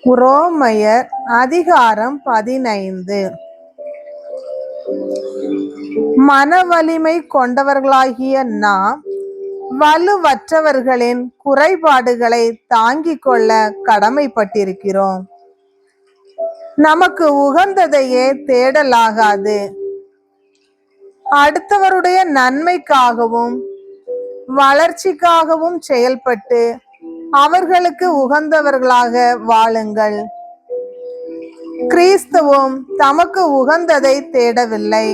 உரோமையர் அதிகாரம் 15. மனவலிமை கொண்டவர்களாகிய நாம் வலுவற்றவர்களின் குறைபாடுகளை தாங்கிக் கொள்ள கடமைப்பட்டிருக்கிறோம். நமக்கு உகந்ததையே தேடலாகாது. அடுத்தவருடைய நன்மைக்காகவும் வளர்ச்சிக்காகவும் செயல்பட்டு அவர்களுக்கு உகந்தவர்களாக வாழுங்கள். கிறிஸ்துவும் தமக்கு உகந்ததை தேடவில்லை.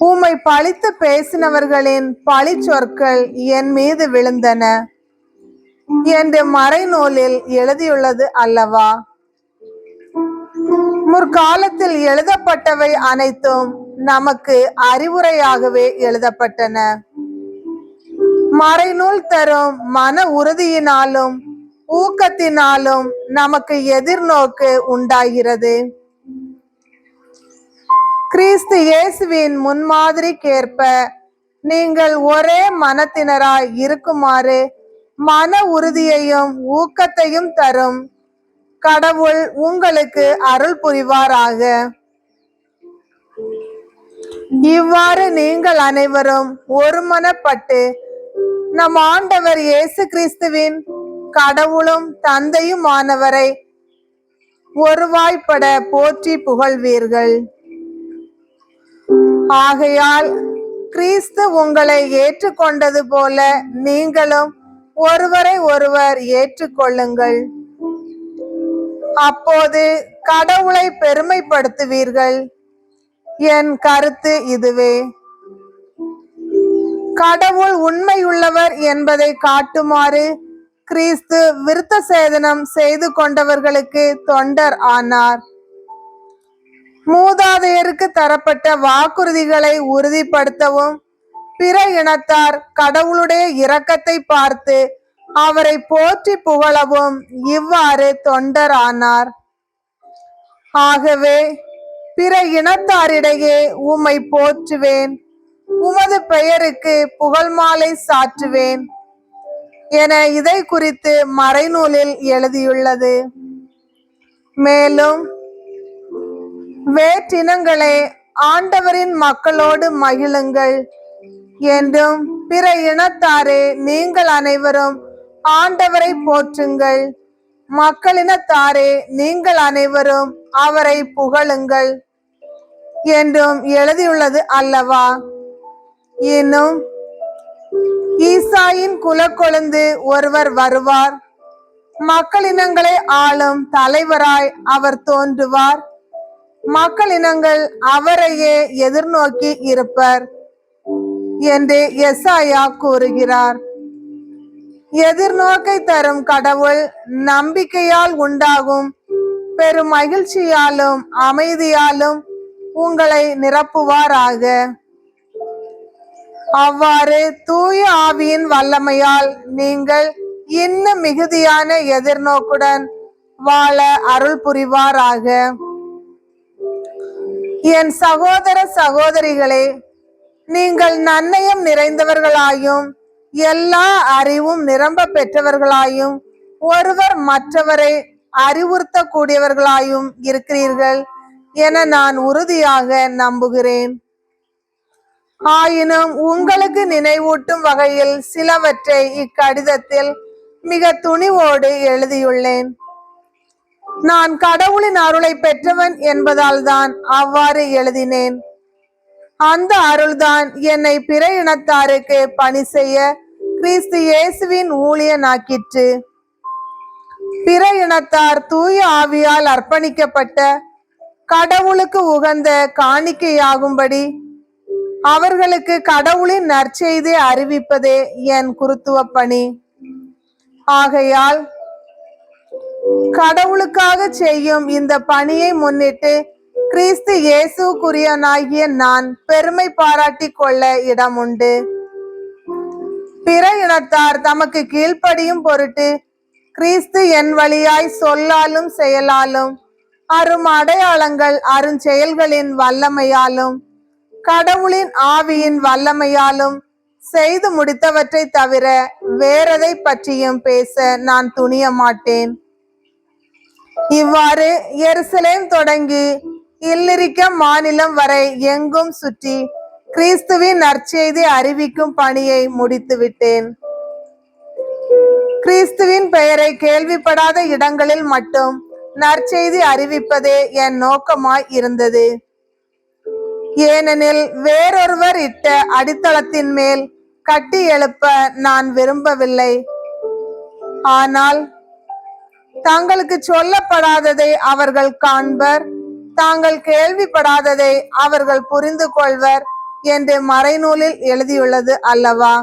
உம்மை பழித்து பேசினவர்களின் பழி சொற்கள் என் மீது விழுந்தன என்று மறைநூலில் எழுதியுள்ளது அல்லவா? முற்காலத்தில் எழுதப்பட்டவை அனைத்தும் நமக்கு அறிவுரையாகவே எழுதப்பட்டன. மறைநூல் தரும் மன உறுதியினாலும் ஊக்கத்தினாலும் நமக்கு எதிர்நோக்கு உண்டாகிறது. கிறிஸ்து இயேசுவின் முன்மாதிரிக்கேற்ப நீங்கள் ஒரே மனத்தினராய் இருக்குமாறு மன உறுதியையும் ஊக்கத்தையும் தரும் கடவுள் உங்களுக்கு அருள் புரிவாராக. இவ்வாறு நீங்கள் அனைவரும் ஒருமனப்பட்டு நம் ஆண்டவர் இயேசு கிறிஸ்துவின் கடவுளும் தந்தையுமானவரை ஒருவாய்ப்பட போற்றி புகழ்வீர்கள். ஆகையால் கிறிஸ்து உங்களை ஏற்றுக்கொண்டது போல நீங்களும் ஒருவரை ஒருவர் ஏற்றுக்கொள்ளுங்கள். அப்போது கடவுளை பெருமைப்படுத்துவீர்கள். என் கருத்து இதுவே. கடவுள் உண்மையுள்ளவர் என்பதை காட்டுமாறு கிறிஸ்து விருத்த சேதனம் செய்து கொண்டவர்களுக்கு தொண்டர் ஆனார். மூதாதையருக்கு தரப்பட்ட வாக்குறுதிகளை உறுதிப்படுத்தவும் பிற இனத்தார் கடவுளுடைய இரக்கத்தை பார்த்து அவரை போற்றி புகழவும் இவ்வாறு தொண்டர் ஆனார். ஆகவே பிற இனத்தாரிடையே உம்மை போற்றுவேன், உமது பெயருக்கு புகழ் மாலை சாற்றுவேன் என இதை குறித்து மறைநூலில் எழுதியுள்ளது. மேலும் வேற்றினங்களே ஆண்டவரின் மக்களோடு மகிழுங்கள் என்றும் பிற இனத்தாரே நீங்கள் அனைவரும் ஆண்டவரை போற்றுங்கள், மக்களினத்தாரே நீங்கள் அனைவரும் அவரை புகழுங்கள் என்றும் எழுதியுள்ளது அல்லவா? இன்னும் ஈசாயின் குலக்கொழுந்து ஒருவர் வருவார், மக்களினங்களை ஆளும் தலைவராய் அவர் தோன்றுவார், மக்களினங்கள் அவரையே எதிர்நோக்கி இருப்பர் என்று எசாயா கூறுகிறார். எதிர்நோக்கை தரும் கடவுள் நம்பிக்கையால் உண்டாகும் பெரும் மகிழ்ச்சியாலும் அமைதியாலும் உங்களை நிரப்புவாராக. அவ்வாறு தூய ஆவியின் வல்லமையால் நீங்கள் இன்னும் மிகுதியான எதிர்நோக்குடன் வாழ அருள் புரிவாராக. என் சகோதர சகோதரிகளே, நீங்கள் நன்னயம் நிறைந்தவர்களாயும் எல்லா அறிவும் நிரம்ப பெற்றவர்களாயும் ஒருவர் மற்றவரை அறிவுறுத்தக்கூடியவர்களாயும் இருக்கிறீர்கள் என நான் உறுதியாக நம்புகிறேன். ஆயினும் உங்களுக்கு நினைவூட்டும் வகையில் சிலவற்றை இக்கடிதத்தில் மிக துணிவோடு எழுதியுள்ளேன். நான் கடவுளின் அருளை பெற்றவன் என்பதால் தான் அவ்வாறு எழுதினேன். அந்த அருள்தான் என்னை பிற இனத்தாருக்கு பணி செய்ய கிறிஸ்து இயேசுவின் ஊழியனாக்கிற்று. பிற இனத்தார் தூய ஆவியால் அர்ப்பணிக்கப்பட்ட கடவுளுக்கு உகந்த காணிக்கையாகும்படி அவர்களுக்கு கடவுளின் நற்செய்தி அறிவிப்பதே என் குருத்துவ பணி. ஆகையால் கடவுளுக்காக செய்யும் இந்த பணியை முன்னிட்டு கிறிஸ்து இயேசுக்குரியனாகிய நான் பெருமை பாராட்டி கொள்ள இடம் உண்டு. பிற இனத்தார் தமக்கு கீழ்ப்படியும் பொருட்டு கிறிஸ்து என் வழியாய் சொல்லாலும் செயலாலும் அரும் அடையாளங்கள் அருஞ்செயல்களின் வல்லமையாலும் கடவுளின் ஆவியின் வல்லமையாலும் செய்து முடித்தவற்றை தவிர வேறெதை பற்றியும் பேச நான் துணிய மாட்டேன். இவ்வாறு எருசலேம் தொடங்கி இல்லிரிக்கம் மாநிலம் வரை எங்கும் சுற்றி கிறிஸ்துவின் நற்செய்தி அறிவிக்கும் பணியை முடித்து விட்டேன். கிறிஸ்துவின் பெயரை கேள்விப்படாத இடங்களில் மட்டும் நற்செய்தி அறிவிப்பதே என் நோக்கமாய் இருந்தது. ஏனெனில் வேறொருவர் இட்ட அடித்தளத்தின் மேல் கட்டி எழுப்ப நான் விரும்பவில்லை. ஆனால் தங்களுக்கு சொல்லப்படாததை அவர்கள் காண்பர், தாங்கள் கேள்விப்படாததை அவர்கள் புரிந்து கொள்வர் என்று மறைநூலில் எழுதியுள்ளது அல்லவா?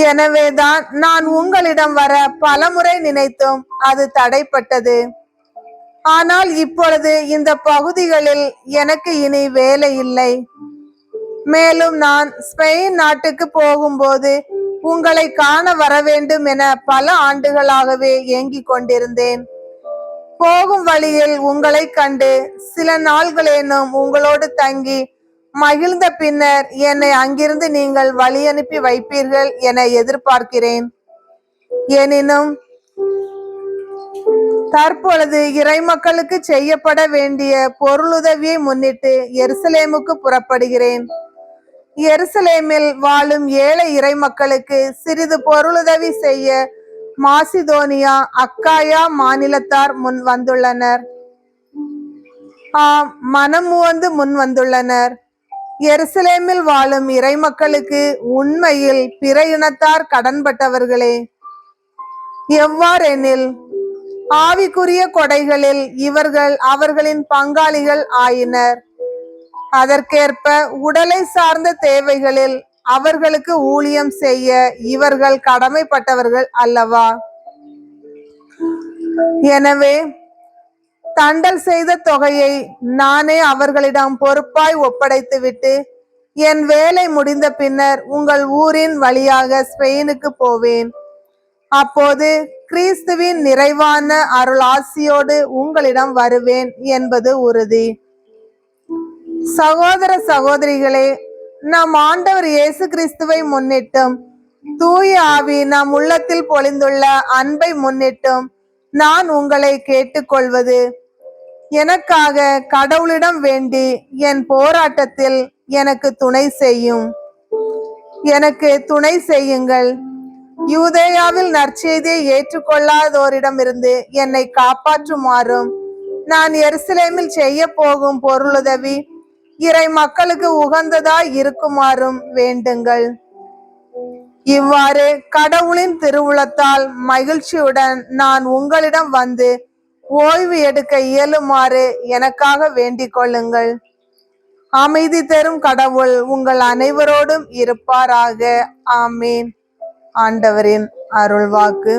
எனவேதான் நான் உங்களிடம் வர பலமுறை நினைத்தும் அது தடைப்பட்டது. ஆனால் இப்பொழுது இந்த பகுதிகளில் எனக்கு இனி வேலை இல்லை. மேலும் நான் ஸ்பெயின் நாட்டுக்கு போகும்போது உங்களை காண வர வேண்டும் என பல ஆண்டுகளாகவே ஏங்கிக் கொண்டிருந்தேன். போகும் வழியில் உங்களை கண்டு சில நாள்களேனும் உங்களோடு தங்கி மகிழ்ந்த பின்னர் என்னை அங்கிருந்து நீங்கள் வழி அனுப்பி வைப்பீர்கள் என எதிர்பார்க்கிறேன். எனினும் தற்பொழுது இறைமக்களுக்கு செய்யப்பட வேண்டிய பொருளுதவியை முன்னிட்டு எருசலேமுக்கு புறப்படுகிறேன். எருசலேமில் வாழும் ஏழை இறைமக்களுக்கு சிறிது பொருளுதவி செய்ய மாசிதோனியா, அக்காயா மாநிலத்தார் முன் வந்துள்ளனர். மனமுவந்து முன் வந்துள்ளனர். எருசலேமில் வாழும் இறைமக்களுக்கு உண்மையில் பிற இனத்தார் கடன்பட்டவர்களே. எவ்வாறெனில் ஆவிக்குரிய கொடைகளில் இவர்கள் அவர்களின் பங்காளிகள் ஆயினர். அதற்கேற்ப உடலை சார்ந்த தேவைகளில் அவர்களுக்கு ஊழியம் செய்ய இவர்கள் கடமைப்பட்டவர்கள் அல்லவா? எனவே தண்டல் செய்த தொகையை நானே அவர்களிடம் பொறுப்பாய் ஒப்படைத்துவிட்டு என் வேலை முடிந்த பின்னர் உங்கள் ஊரின் வழியாக ஸ்பெயினுக்கு போவேன். அப்போது கிறிஸ்துவின் நிறைவான அருளாசியோடு உங்களிடம் வருவேன் என்பது உறுதி. சகோதர சகோதரிகளே, நம் ஆண்டவர் இயேசு கிறிஸ்துவை முன்னிட்டும் தூய ஆவி நம் உள்ளத்தில் பொழிந்துள்ள அன்பை முன்னிட்டும் நான் உங்களை கேட்டுக்கொள்வது, எனக்காக கடவுளிடம் வேண்டி என் போராட்டத்தில் எனக்கு துணை செய்யுங்கள். யூதேயாவில் நற்செய்தியை ஏற்றுக்கொள்ளாதோரிடமிருந்து என்னை காப்பாற்றுமாறும், நான் எருசலேமில் செய்ய போகும் பொருளுதவி இறை மக்களுக்கு உகந்ததாய் இருக்குமாறும் வேண்டுங்கள். இவ்வாறு கடவுளின் திருவுளத்தால் மகிழ்ச்சியுடன் நான் உங்களிடம் வந்து ஓய்வு எடுக்க இயலுமாறு எனக்காக வேண்டிக் கொள்ளுங்கள். அமைதி தரும் கடவுள் உங்கள் அனைவரோடும் இருப்பாராக. ஆமீன். ஆண்டவரின் அருள்வாக்கு.